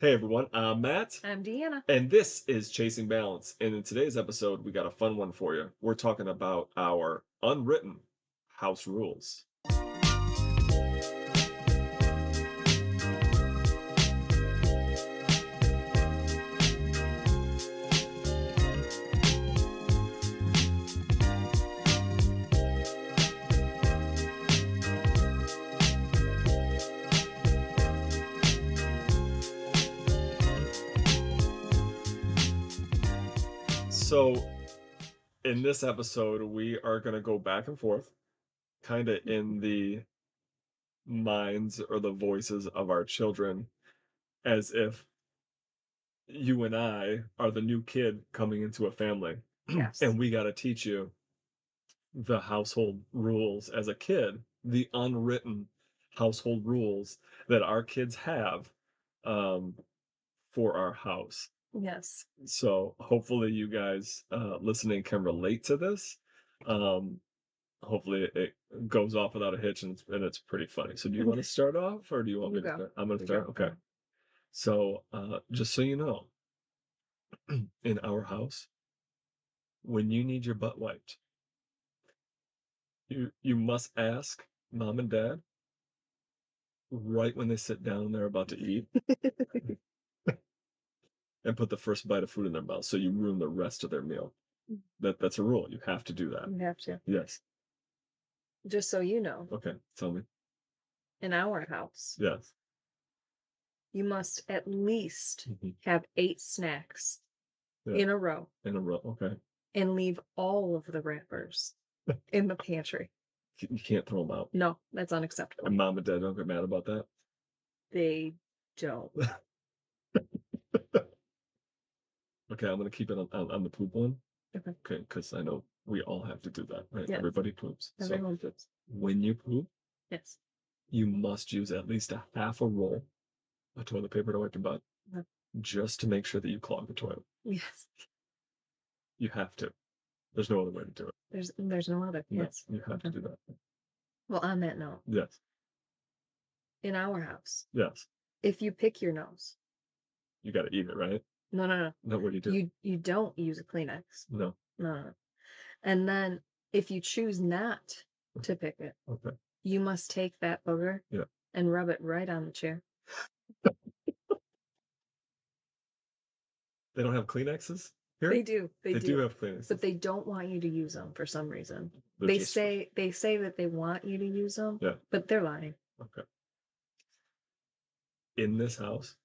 Hey everyone, I'm Matt, I'm Deanna. and this is Chasing Balance. And in today's episode, we got a fun one for you. We're talking about our unwritten house rules. So, in this episode, we are going to go back and forth, kind of in the minds or the voices of our children, as if you and I are the new kid coming into a family, Yes. and we got to teach you the household rules as a kid, the unwritten household rules that our kids have um, for our house. Yes. So hopefully you guys listening can relate to this. Um, hopefully it goes off without a hitch and it's pretty funny. So do you want to start off or do you want You me to go. start? I'm going to You start. go. Okay. So just so you know, in our house, when you need your butt wiped, you must ask mom and dad right when they sit down and they're about to eat and put the first bite of food in their mouth so you ruin the rest of their meal. That's a rule. You have to do that. You have to. Yes. Just so you know, Okay. Tell me. in our house, Yes. you must at least Mhm. have 8 snacks Yeah. in a row In a row. Okay. and leave all of the wrappers in the pantry. You can't throw them out. No, that's unacceptable. And mom and dad don't get mad about that. They don't. Okay, I'm gonna keep it on the poop one. Okay. Okay, because I know we all have to do that, right? Yes. Everybody poops. So Everyone poops. when you poop, Yes. you must use at least a half a roll of toilet paper to wipe your butt, Uh, just to make sure that you clog the toilet. Yes. You have to. There's no other way to do it. There's no other. No, Yes. you have to Okay. do that. Well, on that note, Yes. in our house, Yes. if you pick your nose, You got to eat it, right? no, no, no. No, what do you do? You don't use a Kleenex. No. No, no, no. And then if you choose not to pick it, Okay. you must take that booger Yeah. and rub it right on the chair. They don't have Kleenexes here? They do. They They do do. have But Kleenexes. they don't want you to use them for some reason. They're They just say that they want you to use them, yeah. but they're lying. Okay. In this house,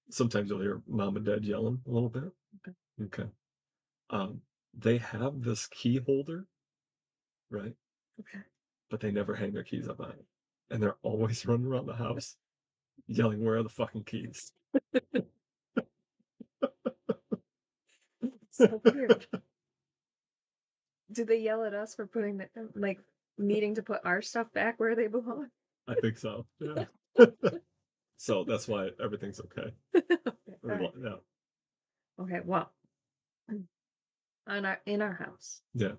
sometimes you'll hear mom and dad yelling a little bit. Okay. Okay. They have this key holder, right? Okay. But they never hang their keys up on it. And they're always running around the house yelling, "Where are the fucking keys?" So weird. Do they yell at us for putting the like needing to put our stuff back where they belong? I think so. Yeah. So that's why everything's okay. Okay. All right. Yeah. Okay. Well, in our house, Yeah.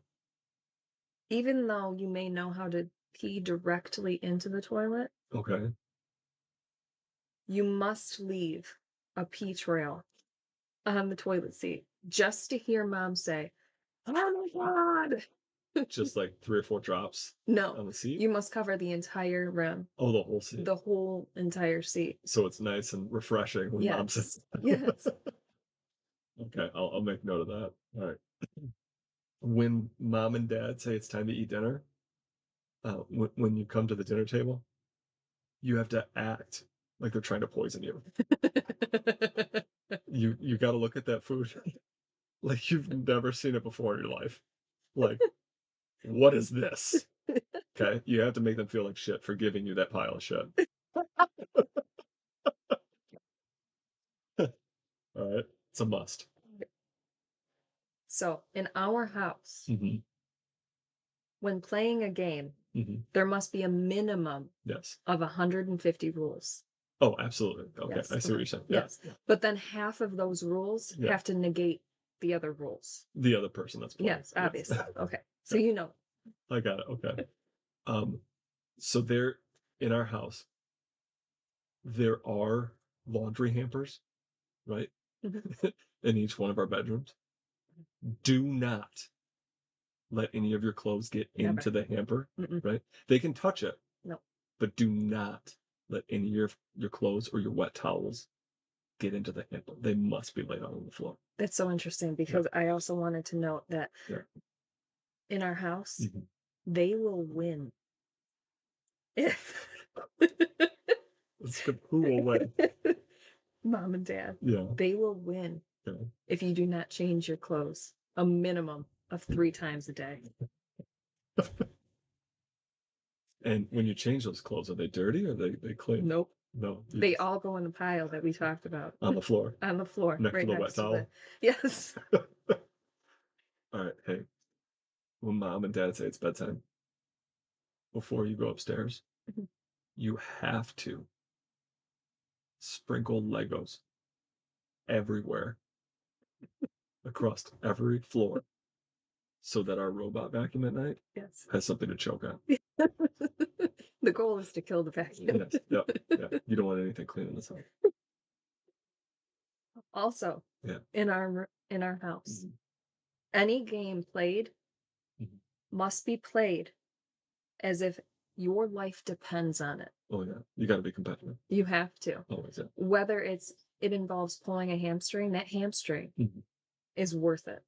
even though you may know how to pee directly into the toilet, Okay. you must leave a pee trail on the toilet seat just to hear mom say, "Oh my God." Just like 3 or 4 drops No, on the seat. you must cover the entire rim, Oh, the whole seat. the whole entire seat. So it's nice and refreshing when mom Yes. says. Yes. Okay, I'll make note of that. All right. When mom and dad say it's time to eat dinner, when you come to the dinner table, you have to act like they're trying to poison you. You got to look at that food like you've never seen it before in your life. Like, what is this? Okay, you have to make them feel like shit for giving you that pile of shit. All right, it's a must. So, in our house, Hmm. when playing a game, Hmm. there must be a minimum Yes. of 150 rules. Oh, absolutely. Okay, Yes. I see what Okay. you're saying. Yeah, Yes. But then half of those rules yeah. have to negate the other rules. The other person that's playing. Yes, obviously. Okay. So Yeah, you know. I got it. Okay. Um, so there in our house, there are laundry hampers, right? Mhm. In each one of our bedrooms. Do not let any of your clothes get Never. into the hamper, Mm-mm. right? They can touch it, No. but do not let any of your clothes or your wet towels get into the hamper. They must be laid out on the floor. That's so interesting Yeah. because I also wanted to note that Yeah. in our house, Mhm. they will win if That's good. Who will win? mom and dad, Yeah. they will win Yeah. if you do not change your clothes a minimum of 3 times a day. And when you change those clothes, are they dirty or they clean? Nope. No, you They just all go in the pile that we talked about on the floor on the floor, next to right the wet next to the towel. yes. All right. Hey, when mom and dad say it's bedtime, before you go upstairs, Mhm. you have to sprinkle Legos everywhere across every floor so that our robot vacuum at night Yes. has something to choke on. The goal is to kill the vacuum. Yes. Yep. Yeah. You don't want anything clean in this house. Also, Yeah. in our house, Mhm. any game played Mhm. must be played as if your life depends on it. Oh yeah. You got to be competitive. You have to. Always. Yeah. Whether it involves pulling a hamstring, that hamstring Mhm. is worth it.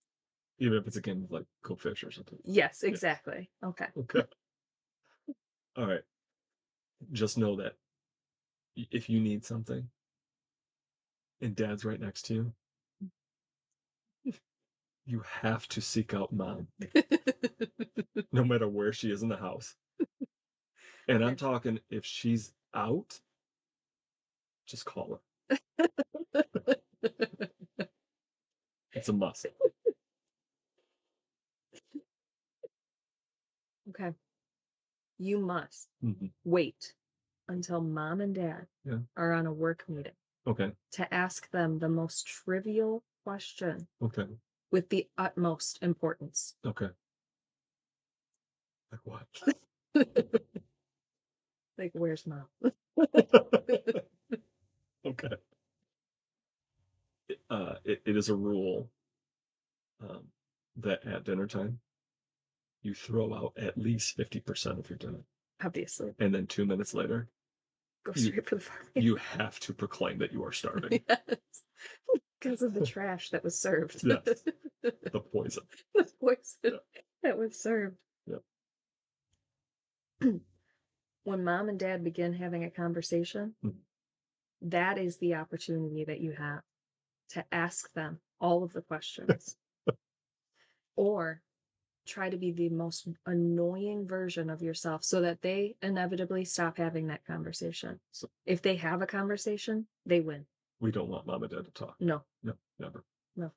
Even if it's a game of like Go Fish or something. Yes, Yes. exactly. Okay. Okay. All right. Just know that if you need something and dad's right next to you, you have to seek out mom, no matter where she is in the house. And I'm talking if she's out, just call her. It's a must. Okay. You must Hmm. wait until mom and dad Yeah. are on a work meeting Okay. to ask them the most trivial question Okay. with the utmost importance. Okay. Like what? Like, where's mom? Okay. It is a rule um, that at dinner time, you throw out at least 50% of your dinner. Obviously. And then 2 minutes later, Go you, straight for the farm. you have to proclaim that you are starving. Yes. Because of the trash that was served. Yes. The poison. The poison Yeah. that was served. Yeah. When mom and dad begin having a conversation, Mhm. that is the opportunity that you have to ask them all of the questions or try to be the most annoying version of yourself so that they inevitably stop having that conversation. So If they have a conversation, they win. we don't want mom and dad to talk. No, No, never. no.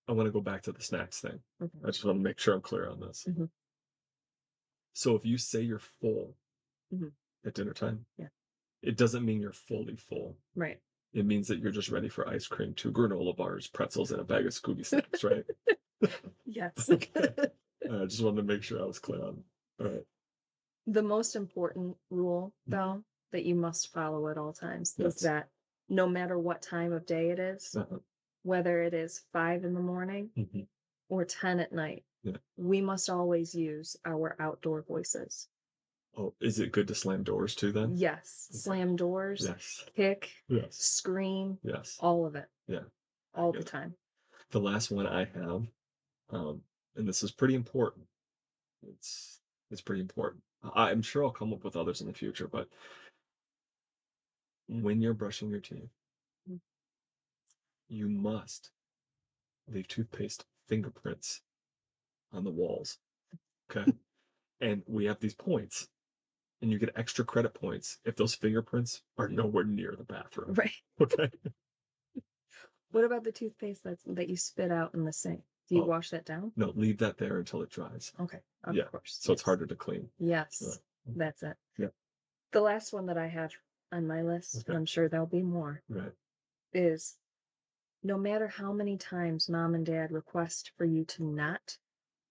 I want to go back to the snacks thing. Okay. I just want to make sure I'm clear on this. Mhm. So if you say you're full Mhm. at dinner time, Yeah. it doesn't mean you're fully full. Right. It means that you're just ready for ice cream, 2 granola bars, pretzels, and a bag of Scooby snacks, right? Yes. Okay. I just wanted to make sure I was clear on. All right. The most important rule, though, that you must follow at all times is Yes. that no matter what time of day it is, Uh-huh. whether it is 5 in the morning Mhm. or 10 at night, Yeah. we must always use our outdoor voices. Oh, is it good to slam doors too then? Yes, Okay. slam doors, Yes. kick, Yes. scream, Yes. all of it, Yeah. all the Yeah. time. The last one I have, and this is pretty important. It's it's pretty important. I'm sure I'll come up with others in the future, but when you're brushing your teeth, Mm. you must leave toothpaste fingerprints on the walls. Okay. And we have these points, and you get extra credit points if those fingerprints are nowhere near the bathroom. Right. Okay. What about the toothpaste that you spit out in the sink? Do you Oh, wash that down? no, leave that there until it dries. Okay, of Yeah. course. So it's Yes. harder to clean. Yes, Yeah. that's it. Yeah. The last one that I have on my list, and Okay. I'm sure there'll be more, Right. is no matter how many times mom and dad request for you to not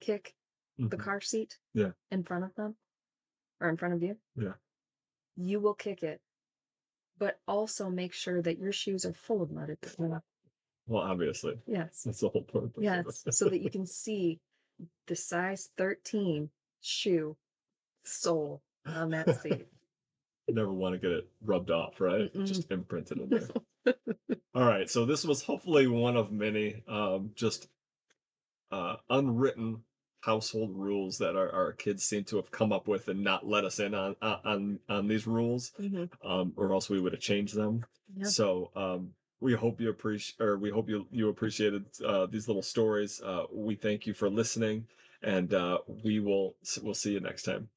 kick the Mhm. car seat Yeah. in front of them or in front of you, Yeah. you will kick it but also make sure that your shoes are full of mud at the top. Well, obviously, Yes. that's the whole purpose of Yes. So that you it. can see the size 13 shoe sole on that seat. Never want to get it rubbed off, right? Mm-mm. Just imprinted in there. All right, so this was hopefully one of many just unwritten household rules that our kids seem to have come up with and not let us in on these rules, Mhm. or else we would have changed them. Yeah. So we hope you appreciate, or we hope you appreciated these little stories. We thank you for listening, and we'll see you next time.